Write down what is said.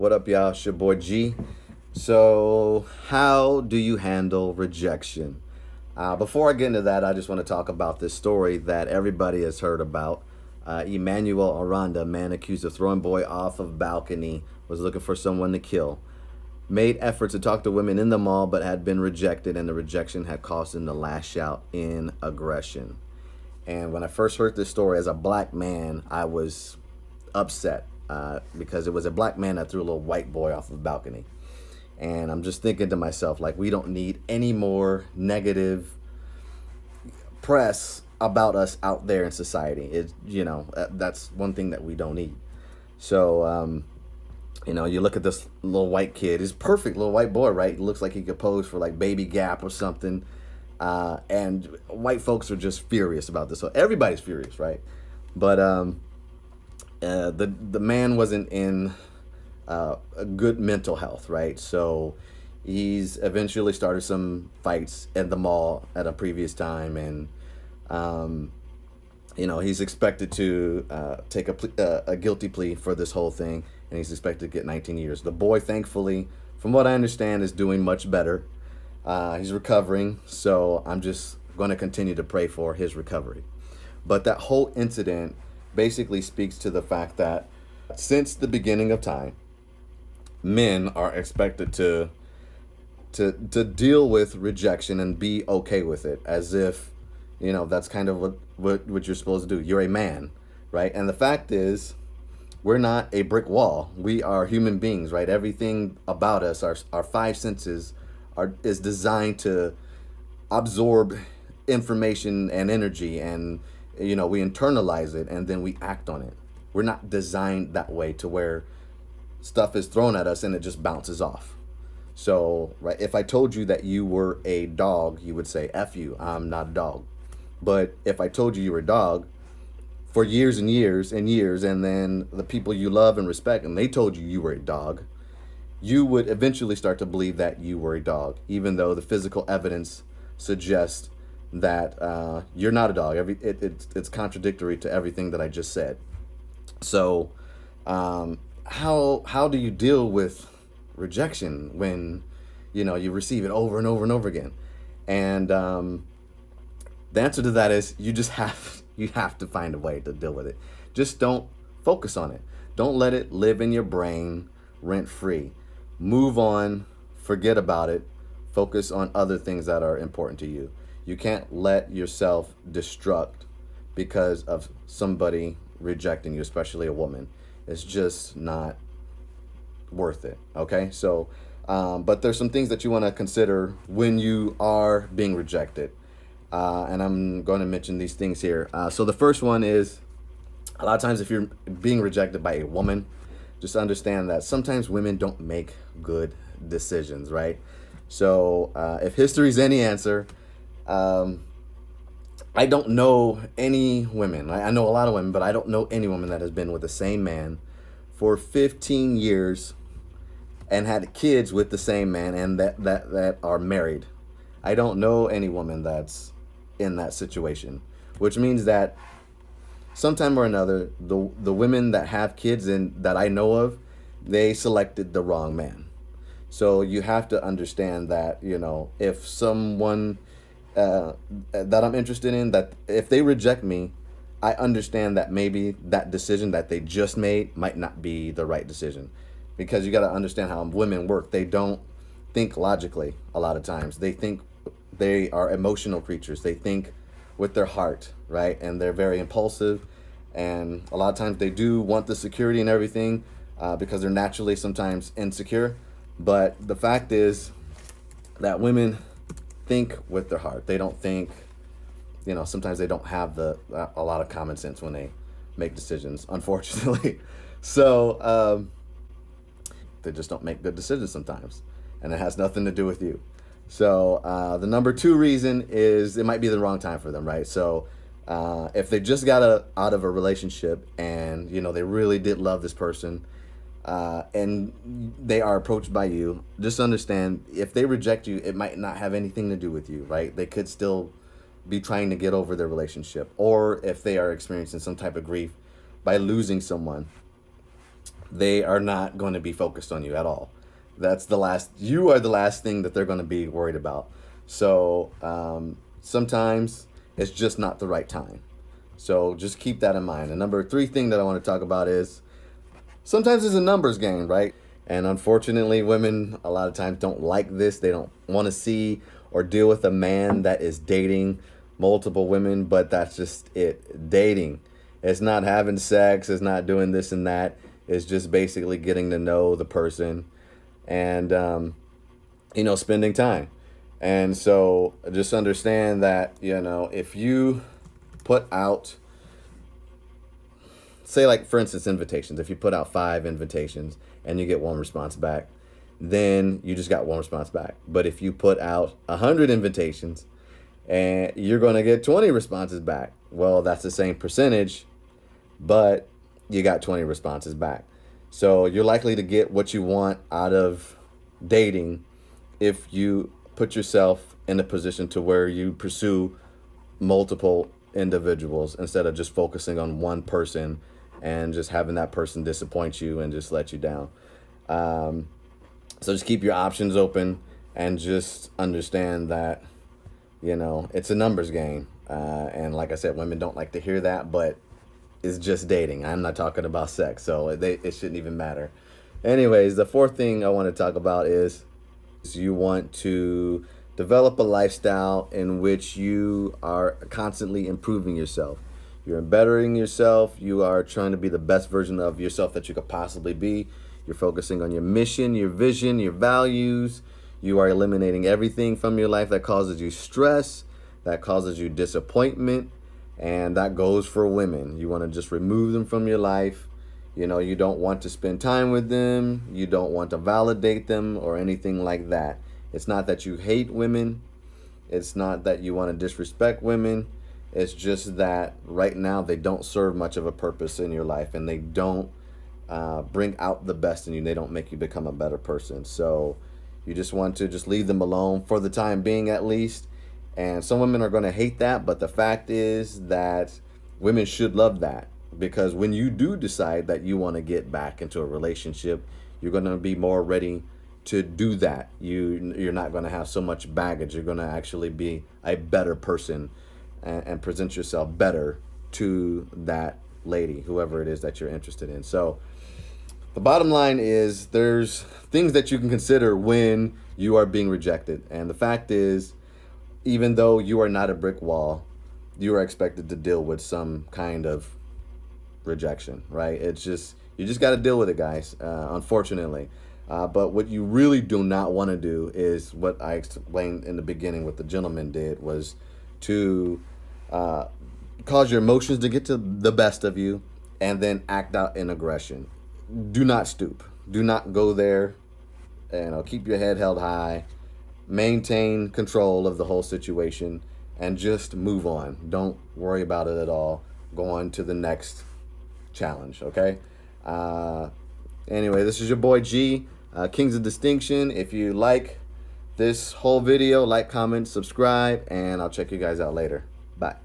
What up, y'all? It's your boy G. So, how do you handle rejection? Before I get into that, I just want to talk about this story that everybody has heard about. Emmanuel Aranda, man accused of throwing boy off of balcony, was looking for someone to kill. Made efforts to talk to women in the mall, but had been rejected, and the rejection had caused him to lash out in aggression. And when I first heard this story as a black man, I was upset because it was a black man that threw a little white boy off of a balcony. And I'm just thinking to myself, like, we don't need any more negative press about us out there in society. That's one thing that we don't need. So, you look at this little white kid. He's a perfect little white boy, right? He looks like he could pose for like Baby Gap or something. And white folks are just furious about this. So everybody's furious, right? But the man wasn't in a good mental health, right? So he's eventually started some fights at the mall at a previous time, and he's expected to take a guilty plea for this whole thing, and he's expected to get 19 years. The boy, thankfully, from what I understand, is doing much better. He's recovering, so I'm just going to continue to pray for his recovery. But that whole incident basically speaks to the fact that since the beginning of time, men are expected to deal with rejection and be okay with it, as if that's kind of what you're supposed to do. You're a man, right? And the fact is, we're not a brick wall. We are human beings, right? Everything about us, our five senses, is designed to absorb information and energy, and we internalize it and then we act on it. We're not designed that way to where stuff is thrown at us and it just bounces off. So, right, if I told you that you were a dog, you would say, F you, I'm not a dog. But if I told you were a dog for years and years and years, and then the people you love and respect, and they told you were a dog, you would eventually start to believe that you were a dog, even though the physical evidence suggests that you're not a dog. It's contradictory to everything that I just said. So, how do you deal with rejection when you receive it over and over and over again? And the answer to that is you have to find a way to deal with it. Just don't focus on it. Don't let it live in your brain rent free. Move on, forget about it, focus on other things that are important to you. You can't let yourself destruct because of somebody rejecting you, especially a woman. It's just not worth it, okay? So, but there's some things that you want to consider when you are being rejected. And I'm going to mention these things here. So the first one is, a lot of times if you're being rejected by a woman, just understand that sometimes women don't make good decisions, right? So if history's any answer, I don't know any women. I know a lot of women, but I don't know any woman that has been with the same man for 15 years and had kids with the same man and that are married. I don't know any woman that's in that situation, which means that sometime or another, the women that have kids and that I know of, they selected the wrong man. So you have to understand that, if someone that I'm interested in, that if they reject me, I understand that maybe that decision that they just made might not be the right decision. Because you got to understand how women work. They don't think logically a lot of times. They are emotional creatures. They think with their heart, right? And they're very impulsive. And a lot of times they do want the security and everything because they're naturally sometimes insecure. But the fact is that women think with their heart. They don't think, sometimes they don't have a lot of common sense when they make decisions, unfortunately. So they just don't make good decisions sometimes. And it has nothing to do with you. So the number two reason is it might be the wrong time for them, right? So if they just got out of a relationship and, they really did love this person and they are approached by you, just understand if they reject you, it might not have anything to do with you, right? They could still be trying to get over their relationship, or if they are experiencing some type of grief by losing someone, they are not going to be focused on you at all. You are the last thing that they're going to be worried about. So sometimes it's just not the right time. So just keep that in mind. The number 3 thing that I want to talk about is sometimes it's a numbers game, right? And unfortunately, women a lot of times don't like this. They don't want to see or deal with a man that is dating multiple women, but that's just it. Dating. It's not having sex, it's not doing this and that. It's just basically getting to know the person and, spending time. And so just understand that, if you put out, say, like, for instance, invitations. If you put out 5 invitations and you get 1 response back, then you just got 1 response back. But if you put out 100 invitations and you're going to get 20 responses back, well, that's the same percentage, but you got 20 responses back. So you're likely to get what you want out of dating if you put yourself in a position to where you pursue multiple individuals instead of just focusing on one person and just having that person disappoint you and just let you down. So just keep your options open and just understand that, it's a numbers game. And like I said, women don't like to hear that, but it's just dating. I'm not talking about sex, so it shouldn't even matter. Anyways, the 4th thing I want to talk about is you want to develop a lifestyle in which you are constantly improving yourself. You're bettering yourself. You are trying to be the best version of yourself that you could possibly be. You're focusing on your mission, your vision, your values. You are eliminating everything from your life that causes you stress, that causes you disappointment, and that goes for women. You want to just remove them from your life. You don't want to spend time with them. You don't want to validate them or anything like that. It's not that you hate women. It's not that you want to disrespect women. It's just that right now they don't serve much of a purpose in your life, and they don't bring out the best in you. They don't make you become a better person. So you just want to just leave them alone for the time being, at least. And some women are going to hate that, but the fact is that women should love that, because when you do decide that you want to get back into a relationship, you're going to be more ready to do that. You're not going to have so much baggage. You're going to actually be a better person and present yourself better to that lady, whoever it is that you're interested in. So the bottom line is there's things that you can consider when you are being rejected. And the fact is, even though you are not a brick wall, you are expected to deal with some kind of rejection, right? You just got to deal with it, guys, unfortunately. But what you really do not want to do is what I explained in the beginning, what the gentleman did was to cause your emotions to get to the best of you and then act out in aggression. Do not stoop. Do not go there. Keep your head held high. Maintain control of the whole situation and just move on. Don't worry about it at all. Go on to the next challenge, okay? Anyway, this is your boy G, Kings of Distinction. If you like this whole video, like, comment, subscribe, and I'll check you guys out later. Bye.